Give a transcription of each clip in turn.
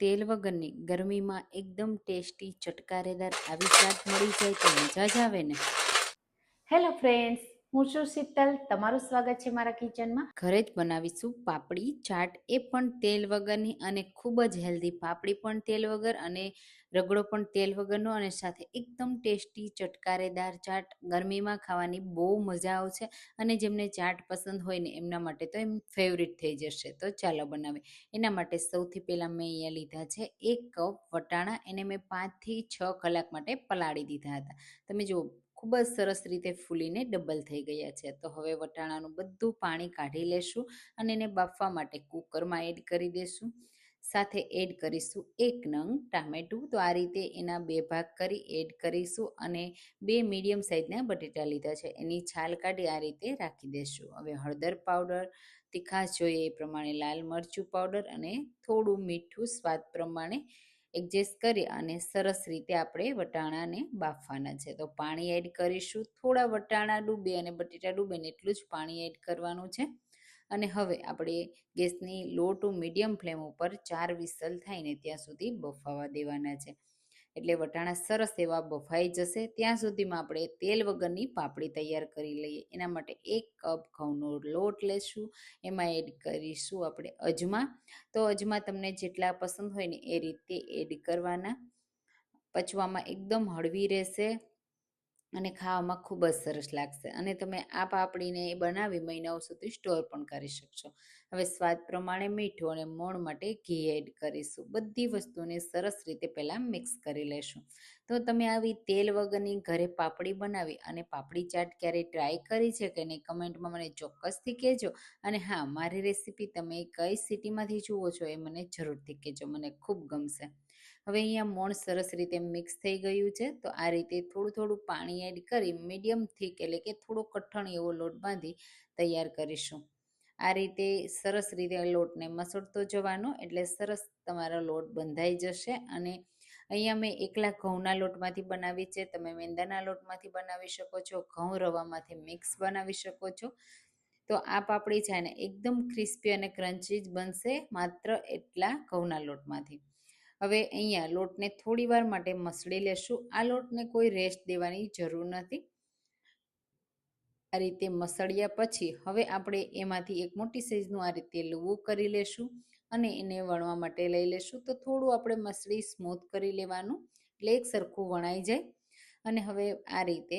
તેલ વગરની ગરમીમાં એકદમ ટેસ્ટી ચટકારેદાર આવી ચાટ મળી જાય તો મજા જ આવે ને. હેલો ફ્રેન્ડ્સ, હું છું શીતલ. તમારું સ્વાગત છે મારા કિચનમાં. ઘરે જ બનાવીશું પાપડી ચાટ, એ પણ તેલ વગરની અને ખૂબ જ હેલ્ધી. પાપડી પણ તેલ વગર અને રગડો પણ તેલ વગરનો, અને સાથે એકદમ ટેસ્ટી ચટકારેદાર ચાટ ગરમીમાં ખાવાની બહુ મજા આવશે. અને જેમને ચાટ પસંદ હોય ને એમના માટે તો એમ ફેવરિટ થઈ જશે. તો ચાલો બનાવે. એના માટે સૌથી પહેલાં મેં અહીંયા લીધા છે 1 કપ વટાણા. એને મેં 5 થી 6 કલાક માટે પલાળી દીધા હતા. તમે જુઓ ખૂબ જ સરસ રીતે ફૂલીને ડબલ થઈ ગયા છે. તો હવે વટાણાનું બધું પાણી કાઢી લેશું અને એને બાફવા માટે કુકરમાં એડ કરી દેશું. સાથે એડ કરીશું 1 નંગ ટામેટું. તો આ રીતે એના 2 ભાગ કરી એડ કરીશું. અને 2 મીડિયમ સાઇઝના બટેટા લીધા છે, એની છાલ કાઢી આ રીતે રાખી દેશું. હવે હળદર પાવડર, તીખાશ જોઈએ એ પ્રમાણે લાલ મરચું પાવડર અને થોડું મીઠું સ્વાદ પ્રમાણે એડજસ્ટ કરી અને સરસ રીતે આપણે વટાણાને બાફવાના છે. તો પાણી એડ કરીશું. થોડા વટાણા ડૂબે અને બટેટા ડૂબે ને એટલું જ પાણી એડ કરવાનું છે. અને હવે આપણે ગેસની લો ટુ મીડિયમ ફ્લેમ ઉપર 4 વિસલ થાય ને ત્યાં સુધી બફાવા દેવાના છે. એટલે વટાણા સરસ એવા બફાઈ જશે ત્યાં સુધીમાં આપણે તેલ વગરની પાપડી તૈયાર કરી લઈએ. એના માટે 1 કપ ઘઉંનો લોટ લેશું. એમાં એડ કરીશું આપણે અજમા. તો અજમા તમને જેટલા પસંદ હોય ને એ રીતે એડ કરવાના. પચવામાં એકદમ હળવી રહેશે અને ખાવામાં ખૂબ જ સરસ લાગશે. અને તમે આ પાપડીને બનાવી મહિનાઓ સુધી સ્ટોર પણ કરી શકશો. હવે સ્વાદ પ્રમાણે મીઠું અને મોણ માટે ઘી એડ કરીશું. બધી વસ્તુને સરસ રીતે પહેલાં મિક્સ કરી લેશું. તો તમે આવી તેલ વગરની ઘરે પાપડી બનાવી અને પાપડી ચાટ ક્યારેય ટ્રાય કરી છે કે નહીં, કમેન્ટમાં મને ચોક્કસથી કહેજો. અને હા, મારી રેસીપી તમે કઈ સિટીમાંથી જુઓ છો એ મને જરૂરથી કહેજો, મને ખૂબ ગમશે. હવે અહીંયા મોણ સરસ રીતે મિક્સ થઈ ગયું છે. તો આ રીતે થોડું થોડું પાણી એડ કરી મીડિયમ થીક એટલે કે થોડો કઠણ એવો લોટ બાંધી તૈયાર કરીશું. આ રીતે સરસ રીતે લોટને મસળતો જવાનો એટલે સરસ તમારો લોટ બંધાઈ જશે. અને અહીંયા મેં એકલા ઘઉંના લોટમાંથી બનાવી છે. તમે મેંદાના લોટમાંથી બનાવી શકો છો, ઘઉં રવામાંથી મિક્સ બનાવી શકો છો. તો આ પાપડી છે ને એકદમ ક્રિસ્પી અને ક્રન્ચી જ બનશે માત્ર એટલા ઘઉંના લોટમાંથી. હવે અહીંયા લોટને થોડી વાર માટે મસળી લેશું. આ લોટને કોઈ રેસ્ટ દેવાની જરૂર નથી. આ રીતે મસળ્યા પછી હવે આપણે એમાંથી એક મોટી સાઈઝનું આ રીતે લુવું કરી લેશું અને એને વણવા માટે લઈ લેશું. તો થોડું આપણે મસળી સ્મૂથ કરી લેવાનું એટલે એક સરખું વણાઈ જાય. અને હવે આ રીતે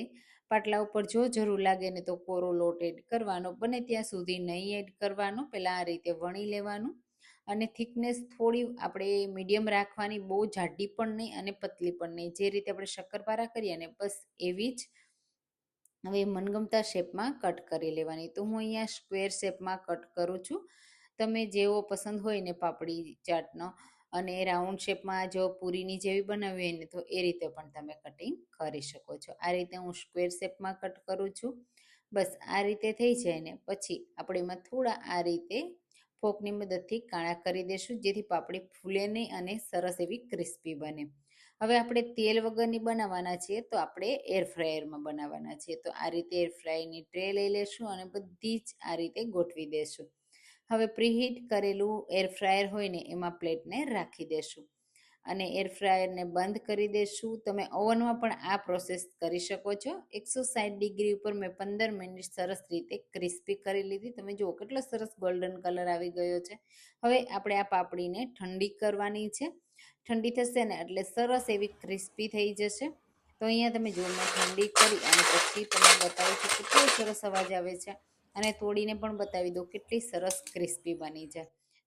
પાટલા ઉપર જો જરૂર લાગે ને તો કોરો લોટ એડ કરવાનો, બને ત્યાં સુધી નહીં એડ કરવાનો. પહેલાં આ રીતે વણી લેવાનું અને થિકનેસ થોડી આપણે મીડિયમ રાખવાની, બહુ જાડી પણ નહીં અને પતલી પણ નહીં. જે રીતે આપણે શક્કરપારા કરીએ ને બસ એવી જ. હવે મનગમતા શેપમાં કટ કરી લેવાની. તો હું અહીંયા સ્ક્વેર શેપમાં કટ કરું છું. તમે જેવો પસંદ હોય ને પાપડી ચાટનો, અને રાઉન્ડ શેપમાં જો પૂરીની જેવી બનાવી હોય ને તો એ રીતે પણ તમે કટિંગ કરી શકો છો. આ રીતે હું સ્ક્વેર શેપમાં કટ કરું છું. બસ આ રીતે થઈ જાય ને પછી આપણે એમાં થોડા આ રીતે ફોકની મદદથી કાણા કરી દઈશું, જેથી પાપડી ફૂલે નહીં અને સરસ એવી ક્રિસ્પી બને. હવે આપણે તેલ વગરની બનાવવાના છીએ તો આપણે એર ફ્રાયરમાં બનાવવાના છીએ. તો આ રીતે એર ફ્રાયની ટ્રે લઈ લેશું અને બધી જ આ રીતે ગોઠવી દેશું. હવે પ્રીહીટ કરેલું એર ફ્રાયર હોય ને એમાં પ્લેટને રાખી દેશું અને એર ફ્રાયરને બંધ કરી દેશું. તમે ઓવનમાં પણ આ પ્રોસેસ કરી શકો છો. 160 ડિગ્રી ઉપર મેં 15 મિનિટ સરસ રીતે ક્રિસ્પી કરી લીધી. તમે જુઓ કેટલો સરસ ગોલ્ડન કલર આવી ગયો છે. હવે આપણે આ પાપડીને ઠંડી કરવાની છે. ઠંડી થશે ને એટલે સરસ એવી ક્રિસ્પી થઈ જશે. તો અહીંયા તમે જુઓ મેં ઠંડી કરી અને પછી તમને બતાવું છું કેટલો સરસ અવાજ આવે છે. અને તોડીને પણ બતાવી દો કેટલી સરસ ક્રિસ્પી બની છે.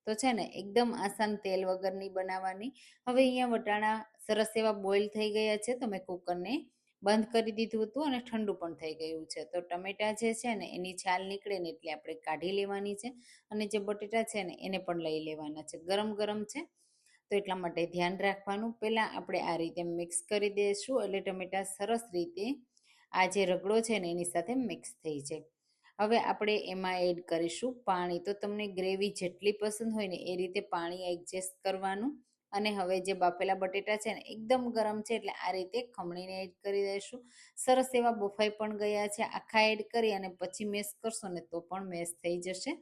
તો છે ને એકદમ આસાન તેલ વગરની બનાવવાની. હવે અહીંયા વટાણા સરસ એવા બોઇલ થઈ ગયા છે. તો મેં કુકરને બંધ કરી દીધું હતું અને ઠંડુ પણ થઈ ગયું છે. તો ટમેટા જે છે ને એની છાલ નીકળે ને એટલે આપણે કાઢી લેવાની છે. અને જે બટેટા છે ને એને પણ લઈ લેવાના છે. ગરમ ગરમ છે તો એટલા માટે ધ્યાન રાખવાનું. પહેલાં આપણે આ રીતે મિક્સ કરી દઈશું એટલે ટમેટા સરસ રીતે આ જે રગડો છે ને એની સાથે મિક્સ થઈ જાય. હવે આપણે એમાં એડ કરીશું પાણી. તો તમને ગ્રેવી જેટલી પસંદ હોય ને એ રીતે પાણી એડજસ્ટ કરવાનું. અને હવે જે બાફેલા બટેટા છે ને એકદમ ગરમ છે એટલે આ રીતે ખમણીને એડ કરી દઈશું. સરસ એવા બફાઈ પણ ગયા છે. આખા એડ કરી અને પછી મેશ કરશો ને તો પણ મેશ થઈ જશે.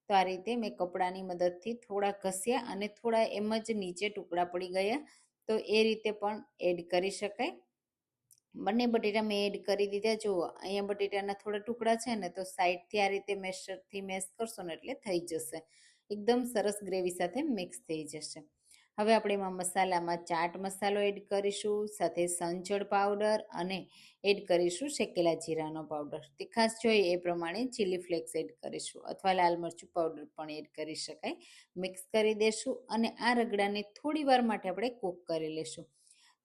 તો આ રીતે મેં કપડાની મદદથી થોડા ઘસ્યા અને થોડા એમ જ નીચે ટુકડા પડી ગયા, તો એ રીતે પણ એડ કરી શકાય. બંને બટેટા મેં એડ કરી દીધા. જુઓ અહીંયા બટેટાના થોડા ટુકડા છે ને, તો સાઈડથી આ રીતે મેશરથી મેશ કરશો ને એટલે થઈ જશે, એકદમ સરસ ગ્રેવી સાથે મિક્સ થઈ જશે. હવે આપણે એમાં મસાલામાં ચાટ મસાલો એડ કરીશું, સાથે સંચળ પાવડર અને એડ કરીશું શેકેલા જીરાનો પાવડર. તીખાશ જોઈએ એ પ્રમાણે ચીલી ફ્લેક્સ એડ કરીશું અથવા લાલ મરચું પાવડર પણ એડ કરી શકાય. મિક્સ કરી દેશું અને આ રગડાને થોડી વાર માટે આપણે કૂક કરી લેશું.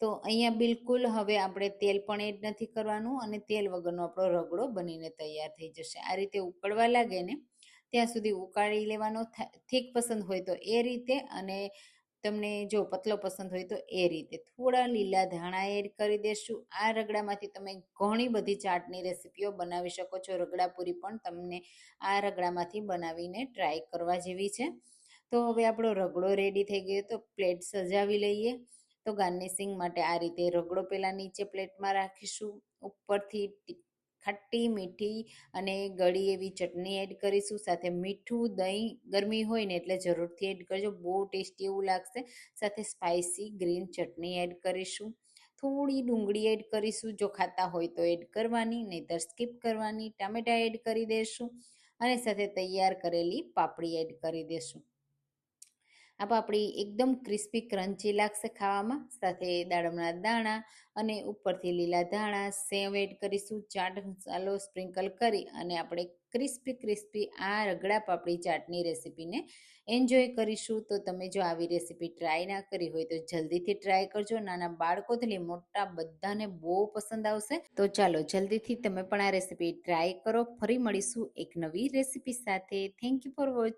તો અહીંયા બિલકુલ હવે આપણે તેલ પણ એડ નથી કરવાનું અને તેલ વગરનો આપણો રગડો બનીને તૈયાર થઈ જશે. આ રીતે ઉકળવા લાગે ને ત્યાં સુધી ઉકાળી લેવાનો. થીક પસંદ હોય તો એ રીતે, અને તમને જો પતલો પસંદ હોય તો એ રીતે. થોડા લીલા ધાણા એડ કરી દેશું. આ રગડામાંથી તમે ઘણી બધી ચાટની રેસીપીઓ બનાવી શકો છો. રગડાપુરી પણ તમને આ રગડામાંથી બનાવીને ટ્રાય કરવા જેવી છે. તો હવે આપણો રગડો રેડી થઈ ગયો, તો પ્લેટ સજાવી લઈએ. તો ગાર્નિશિંગ માટે આ રીતે રગડો પહેલાં નીચે પ્લેટમાં રાખીશું. ઉપરથી ખાટી મીઠી અને ગળી એવી ચટણી એડ કરીશું. સાથે મીઠું દહીં, ગરમી હોય ને એટલે જરૂરથી એડ કરજો, બહુ ટેસ્ટી એવું લાગશે. સાથે સ્પાઇસી ગ્રીન ચટણી એડ કરીશું. થોડી ડુંગળી એડ કરીશું, જો ખાતા હોય તો એડ કરવાની, નહીંતર સ્કીપ કરવાની. ટામેટા એડ કરી દઈશું અને સાથે તૈયાર કરેલી પાપડી એડ કરી દઈશું. આ પાપડી એકદમ ક્રિસ્પી ક્રન્ચી લાગશે ખાવામાં. સાથે દાડમના દાણા અને ઉપરથી લીલા ધાણા, સેવ એડ કરીશું. ચાટ મસાલો સ્પ્રિંકલ કરી અને આપણે ક્રિસ્પી આ રગડા પાપડી ચાટની રેસીપીને એન્જોય કરીશું. તો તમે જો આવી રેસીપી ટ્રાય ના કરી હોય તો જલ્દીથી ટ્રાય કરજો. નાના બાળકોથી લઈ મોટા બધાને બહુ પસંદ આવશે. તો ચાલો જલ્દીથી તમે પણ આ રેસીપી ટ્રાય કરો. ફરી મળીશું એક નવી રેસીપી સાથે. Thank you for watching.